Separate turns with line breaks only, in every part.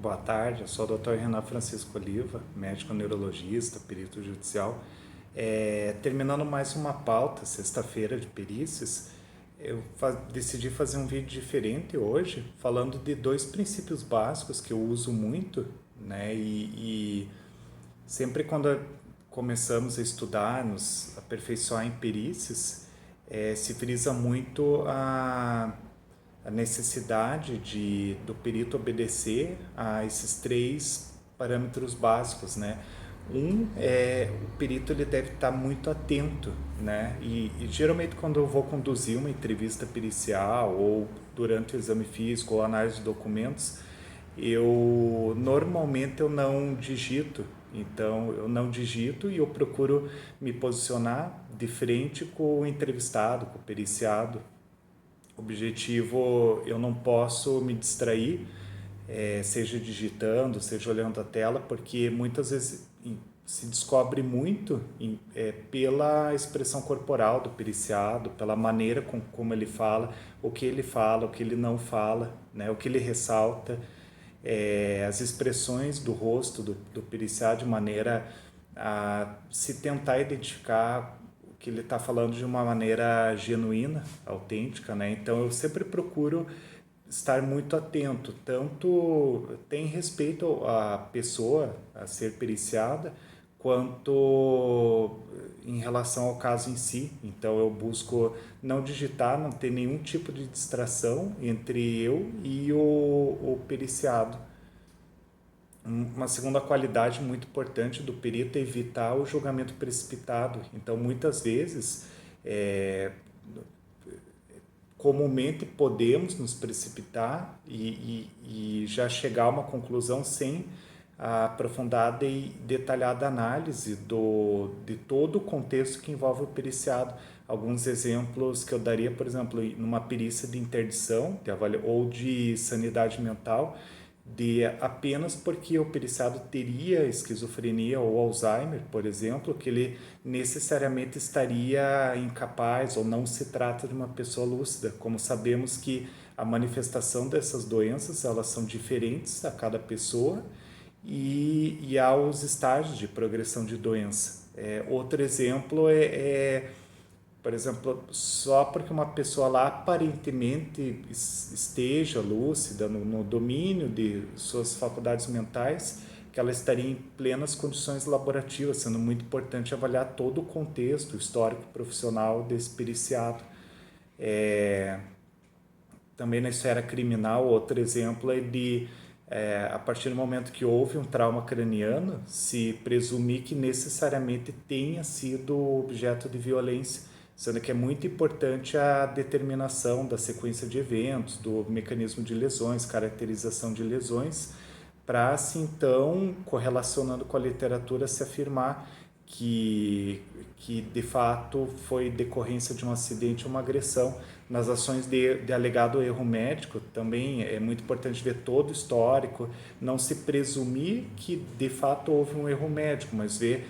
Boa tarde, eu sou o Dr. Renan Francisco Oliva, médico neurologista, perito judicial. Terminando mais uma pauta, sexta-feira de perícias, decidi fazer um vídeo diferente hoje, falando de dois princípios básicos que eu uso muito, né? E sempre quando começamos a estudar, nos aperfeiçoar em perícias, se frisa muito a necessidade do perito obedecer a esses três parâmetros básicos, né? O perito ele deve estar muito atento, né? E geralmente quando eu vou conduzir uma entrevista pericial ou durante o exame físico ou análise de documentos, normalmente eu não digito, então eu não digito e eu procuro me posicionar de frente com o entrevistado, com o periciado. Objetivo, eu não posso me distrair, seja digitando, seja olhando a tela, porque muitas vezes se descobre muito pela expressão corporal do periciado, pela maneira como ele fala, o que ele não fala, né, o que ele ressalta, as expressões do rosto do periciado de maneira a se tentar identificar que ele está falando de uma maneira genuína, autêntica, né? Então eu sempre procuro estar muito atento, tanto tem respeito à pessoa a ser periciada, quanto em relação ao caso em si. Então eu busco não digitar, não ter nenhum tipo de distração entre eu e o periciado. Uma segunda qualidade muito importante do perito é evitar o julgamento precipitado. Então, muitas vezes, comumente podemos nos precipitar e já chegar a uma conclusão sem a aprofundada e detalhada análise de todo o contexto que envolve o periciado. Alguns exemplos que eu daria, por exemplo, numa perícia de interdição ou de sanidade mental, de apenas porque o periciado teria esquizofrenia ou Alzheimer, por exemplo, que ele necessariamente estaria incapaz ou não se trata de uma pessoa lúcida. Como sabemos que a manifestação dessas doenças, elas são diferentes a cada pessoa e há os estágios de progressão de doença. Outro exemplo por exemplo, só porque uma pessoa lá aparentemente esteja lúcida, no domínio de suas faculdades mentais, que ela estaria em plenas condições laborativas, sendo muito importante avaliar todo o contexto histórico profissional desse periciado. Também na esfera criminal, outro exemplo é a partir do momento que houve um trauma craniano, se presumir que necessariamente tenha sido objeto de violência, sendo que é muito importante a determinação da sequência de eventos, do mecanismo de lesões, caracterização de lesões, para assim então, correlacionando com a literatura, se afirmar que de fato foi decorrência de um acidente ou uma agressão. Nas ações de alegado erro médico, também é muito importante ver todo o histórico, não se presumir que de fato houve um erro médico, mas ver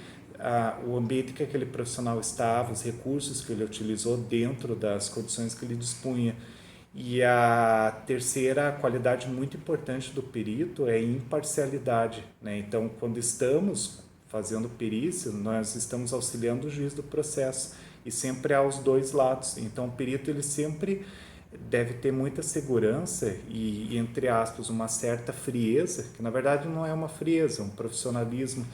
o ambiente que aquele profissional estava, os recursos que ele utilizou dentro das condições que ele dispunha. E a terceira qualidade muito importante do perito é imparcialidade, né? Então, quando estamos fazendo perícia, nós estamos auxiliando o juiz do processo e sempre há os dois lados. Então, o perito ele sempre deve ter muita segurança e, entre aspas, uma certa frieza, que na verdade não é uma frieza, é um profissionalismo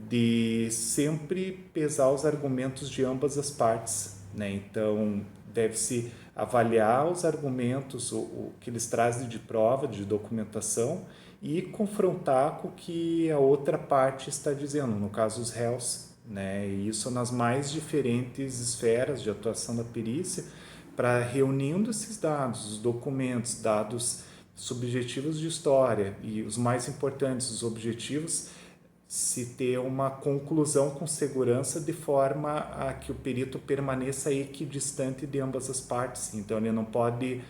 de sempre pesar os argumentos de ambas as partes, né? Então, deve-se avaliar os argumentos, o que eles trazem de prova, de documentação, e confrontar com o que a outra parte está dizendo, no caso os réus, né? E isso nas mais diferentes esferas de atuação da perícia, para reunindo esses dados, os documentos, dados subjetivos de história e os mais importantes, os objetivos, se ter uma conclusão com segurança de forma a que o perito permaneça equidistante de ambas as partes. Então, ele não pode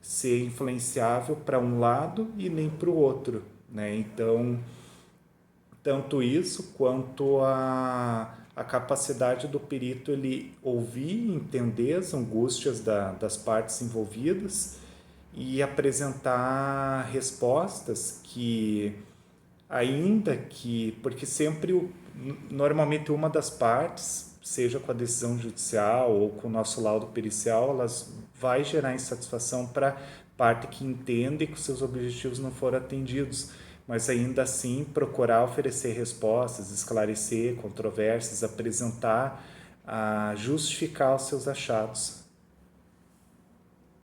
ser influenciável para um lado e nem para o outro, né? Então, tanto isso quanto a capacidade do perito ele ouvir e entender as angústias das partes envolvidas e apresentar respostas que, ainda que, porque sempre, normalmente uma das partes, seja com a decisão judicial ou com o nosso laudo pericial, elas vai gerar insatisfação para a parte que entende que os seus objetivos não foram atendidos, mas ainda assim procurar oferecer respostas, esclarecer controvérsias, apresentar, justificar os seus achados.